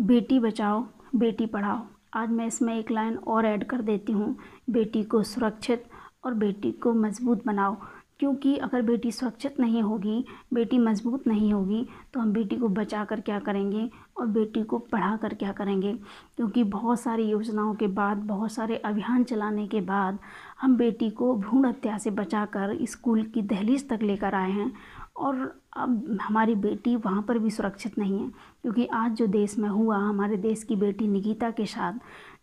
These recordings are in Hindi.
बेटी बचाओ बेटी पढ़ाओ। आज मैं इसमें एक लाइन और ऐड कर देती हूँ, बेटी को सुरक्षित और बेटी को मजबूत बनाओ। क्योंकि अगर बेटी सुरक्षित नहीं होगी, बेटी मजबूत नहीं होगी, तो हम बेटी को बचा कर क्या करेंगे और बेटी को पढ़ा कर क्या करेंगे। क्योंकि बहुत सारी योजनाओं के बाद, बहुत सारे अभियान चलाने के बाद हम बेटी को भ्रूण हत्या से बचाकर स्कूल की दहलीज तक लेकर आए हैं, और अब हमारी बेटी वहाँ पर भी सुरक्षित नहीं है। क्योंकि आज जो देश में हुआ, हमारे देश की बेटी निकिता के साथ,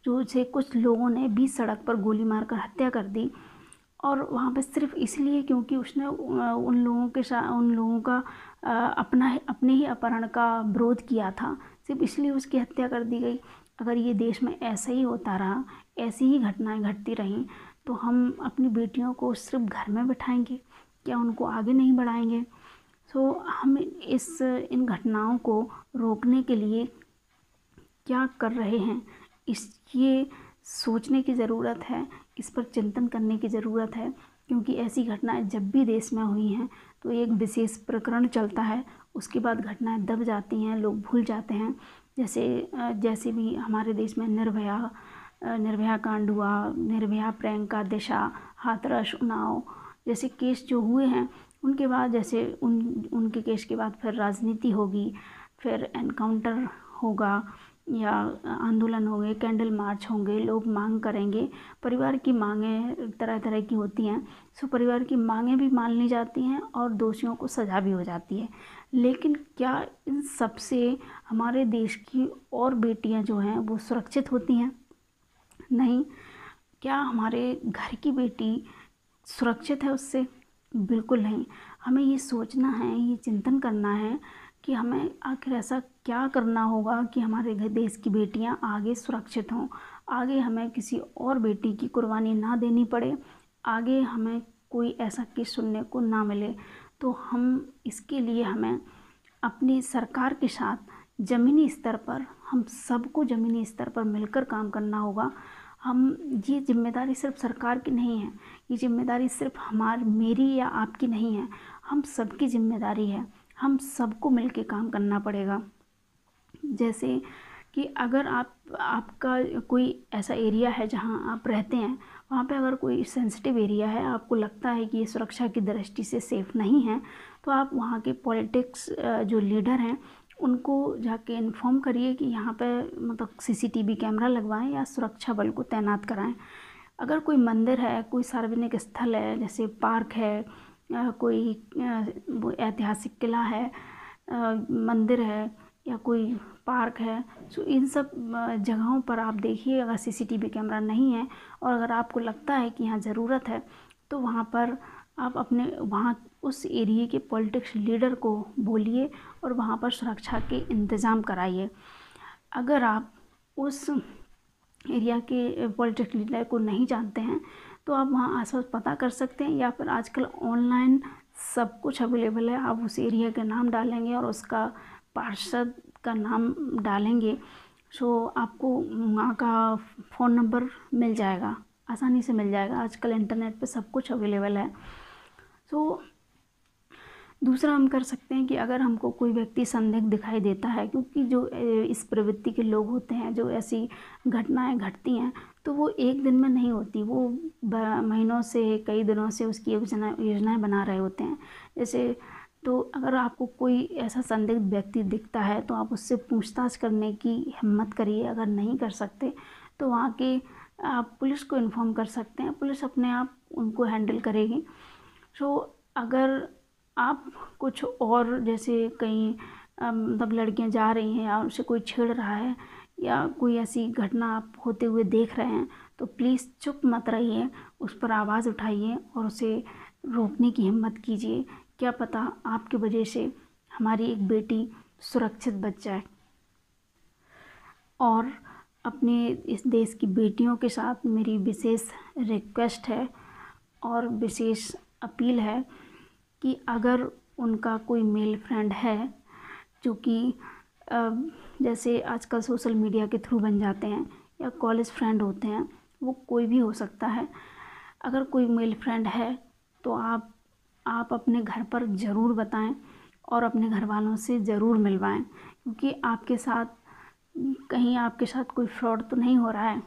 जो उसे कुछ लोगों ने बीच सड़क पर गोली मारकर हत्या कर दी, और वहाँ पे सिर्फ इसलिए क्योंकि उसने उन लोगों का अपने ही अपहरण का विरोध किया था, सिर्फ इसलिए उसकी हत्या कर दी गई। अगर ये देश में ऐसा ही होता रहा, ऐसी ही घटनाएं घटती रहीं, तो हम अपनी बेटियों को सिर्फ घर में बिठाएंगे क्या, उनको आगे नहीं बढ़ाएंगे। सो हम इन घटनाओं को रोकने के लिए क्या कर रहे हैं, ये सोचने की ज़रूरत है, इस पर चिंतन करने की ज़रूरत है। क्योंकि ऐसी घटनाएं जब भी देश में हुई हैं तो एक विशेष प्रकरण चलता है, उसके बाद घटनाएं दब जाती हैं, लोग भूल जाते हैं। जैसे भी हमारे देश में निर्भया कांड हुआ, निर्भया, प्रियंका, दिशा, हाथरस, उन्नाव जैसे केस जो हुए हैं, उनके बाद जैसे उनके केस के बाद फिर राजनीति होगी, फिर एनकाउंटर होगा या आंदोलन होंगे, कैंडल मार्च होंगे, लोग मांग करेंगे। परिवार की मांगें तरह तरह की होती हैं, सो परिवार की मांगें भी मान ली जाती हैं और दोषियों को सज़ा भी हो जाती है। लेकिन क्या इन सब से हमारे देश की और बेटियां जो हैं वो सुरक्षित होती हैं? नहीं। क्या हमारे घर की बेटी सुरक्षित है उससे? बिल्कुल नहीं। हमें ये सोचना है, ये चिंतन करना है कि हमें आखिर ऐसा क्या करना होगा कि हमारे देश की बेटियां आगे सुरक्षित हों, आगे हमें किसी और बेटी की कुर्बानी ना देनी पड़े, आगे हमें कोई ऐसा केस सुनने को ना मिले। तो हम इसके लिए हमें अपनी सरकार के साथ ज़मीनी स्तर पर, हम सबको ज़मीनी स्तर पर मिलकर काम करना होगा। ये जिम्मेदारी सिर्फ सरकार की नहीं है, ये जिम्मेदारी सिर्फ मेरी या आपकी नहीं है, हम सबकी जिम्मेदारी है। हम सबको मिलके काम करना पड़ेगा। जैसे कि अगर आपका कोई ऐसा एरिया है जहां आप रहते हैं, वहां पे अगर कोई सेंसिटिव एरिया है, आपको लगता है कि ये सुरक्षा की दृष्टि से सेफ़ नहीं है, तो आप वहां के पॉलिटिक्स जो लीडर हैं उनको जाके इन्फॉर्म करिए कि यहाँ पे मतलब CCTV कैमरा लगवाएं या सुरक्षा बल को तैनात कराएं। अगर कोई मंदिर है, कोई सार्वजनिक स्थल है, जैसे पार्क है, कोई ऐतिहासिक किला है, मंदिर है या कोई पार्क है, तो इन सब जगहों पर आप देखिए अगर CCTV कैमरा नहीं है, और अगर आपको लगता है कि यहाँ ज़रूरत है, तो वहाँ पर आप वहाँ उस एरिया के पॉलिटिक्स लीडर को बोलिए और वहाँ पर सुरक्षा के इंतज़ाम कराइए। अगर आप उस एरिया के पॉलिटिक्स लीडर को नहीं जानते हैं, तो आप वहाँ आसपास पता कर सकते हैं, या फिर आजकल ऑनलाइन सब कुछ अवेलेबल है। आप उस एरिया का नाम डालेंगे और उसका पार्षद का नाम डालेंगे, सो आपको वहाँ का फ़ोन नंबर मिल जाएगा, आसानी से मिल जाएगा। आजकल इंटरनेट पे सब कुछ अवेलेबल है। सो दूसरा हम कर सकते हैं कि अगर हमको कोई व्यक्ति संदिग्ध दिखाई देता है, क्योंकि जो इस प्रवृत्ति के लोग होते हैं, जो ऐसी घटनाएं घटती हैं, तो वो एक दिन में नहीं होती, वो महीनों से, कई दिनों से उसकी योजनाएं बना रहे होते हैं। जैसे तो अगर आपको कोई ऐसा संदिग्ध व्यक्ति दिखता है, तो आप उससे पूछताछ करने की हिम्मत करिए। अगर नहीं कर सकते तो वहाँ के आप पुलिस को इन्फॉर्म कर सकते हैं, पुलिस अपने आप उनको हैंडल करेगी। सो अगर आप कुछ और, जैसे कहीं मतलब लड़कियां जा रही हैं या उनसे कोई छेड़ रहा है या कोई ऐसी घटना आप होते हुए देख रहे हैं, तो प्लीज़ चुप मत रहिए, उस पर आवाज़ उठाइए और उसे रोकने की हिम्मत कीजिए। क्या पता आपकी वजह से हमारी एक बेटी सुरक्षित बच जाए। और अपने इस देश की बेटियों के साथ मेरी विशेष रिक्वेस्ट है और विशेष अपील है कि अगर उनका कोई मेल फ्रेंड है, जो कि जैसे आजकल सोशल मीडिया के थ्रू बन जाते हैं, या कॉलेज फ्रेंड होते हैं, वो कोई भी हो सकता है। अगर कोई मेल फ्रेंड है तो आप अपने घर पर ज़रूर बताएं और अपने घर वालों से ज़रूर मिलवाएं, क्योंकि आपके साथ कहीं आपके साथ कोई फ्रॉड तो नहीं हो रहा है।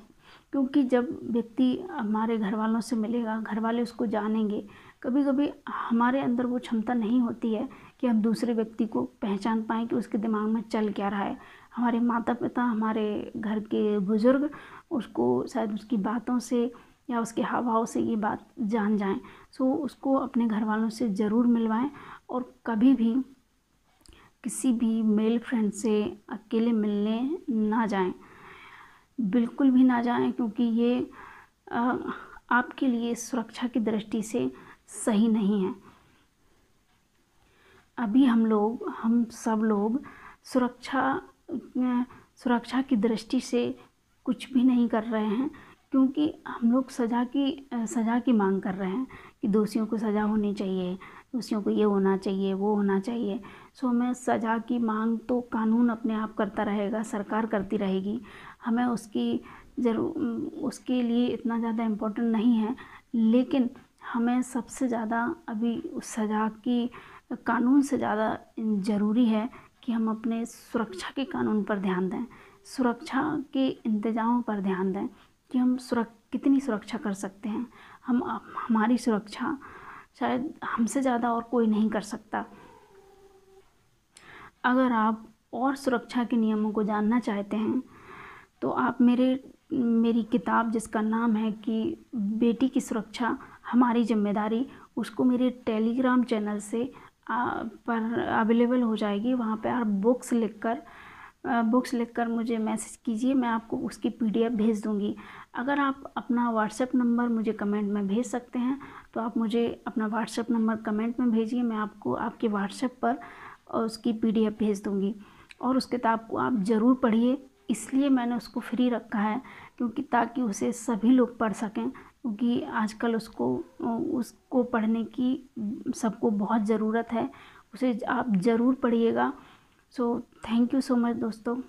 क्योंकि जब व्यक्ति हमारे घर वालों से मिलेगा, घर वाले उसको जानेंगे। कभी कभी हमारे अंदर वो क्षमता नहीं होती है कि हम दूसरे व्यक्ति को पहचान पाएँ कि उसके दिमाग में चल क्या रहा है। हमारे माता पिता, हमारे घर के बुज़ुर्ग उसको शायद उसकी बातों से या उसके हाव भाव से ये बात जान जाएं। सो उसको अपने घर वालों से ज़रूर मिलवाएं और कभी भी किसी भी मेल फ्रेंड से अकेले मिलने ना जाएं, बिल्कुल भी ना जाएं, क्योंकि ये आपके लिए सुरक्षा की दृष्टि से सही नहीं है। अभी हम सब लोग सुरक्षा की दृष्टि से कुछ भी नहीं कर रहे हैं, क्योंकि हम लोग सज़ा की मांग कर रहे हैं कि दोषियों को सज़ा होनी चाहिए, दोषियों को ये होना चाहिए, वो होना चाहिए। सो हमें सज़ा की मांग तो कानून अपने आप करता रहेगा, सरकार करती रहेगी। हमें उसके लिए इतना ज़्यादा इम्पोर्टेंट नहीं है, लेकिन हमें सबसे ज़्यादा अभी उस सज़ा की कानून से ज़्यादा ज़रूरी है कि हम अपने सुरक्षा के कानून पर ध्यान दें, सुरक्षा के इंतज़ामों पर ध्यान दें कि हम कितनी सुरक्षा कर सकते हैं। हमारी सुरक्षा शायद हमसे ज़्यादा और कोई नहीं कर सकता। अगर आप और सुरक्षा के नियमों को जानना चाहते हैं तो आप मेरी किताब जिसका नाम है कि बेटी की सुरक्षा हमारी जिम्मेदारी, उसको मेरे टेलीग्राम चैनल से पर अवेलेबल हो जाएगी। वहाँ पे आप बुक्स लिखकर मुझे मैसेज कीजिए, मैं आपको उसकी PDF भेज दूँगी। अगर आप अपना व्हाट्सएप नंबर मुझे कमेंट में भेज सकते हैं तो आप मुझे अपना व्हाट्सएप नंबर कमेंट में भेजिए, मैं आपको आपके व्हाट्सएप पर उसकी PDF भेज दूँगी। और उस किताब को आप ज़रूर पढ़िए, इसलिए मैंने उसको फ्री रखा है क्योंकि ताकि उसे सभी लोग पढ़ सकें, क्योंकि आजकल उसको पढ़ने की सबको बहुत ज़रूरत है। उसे आप ज़रूर पढ़िएगा। So thank you so much दोस्तों।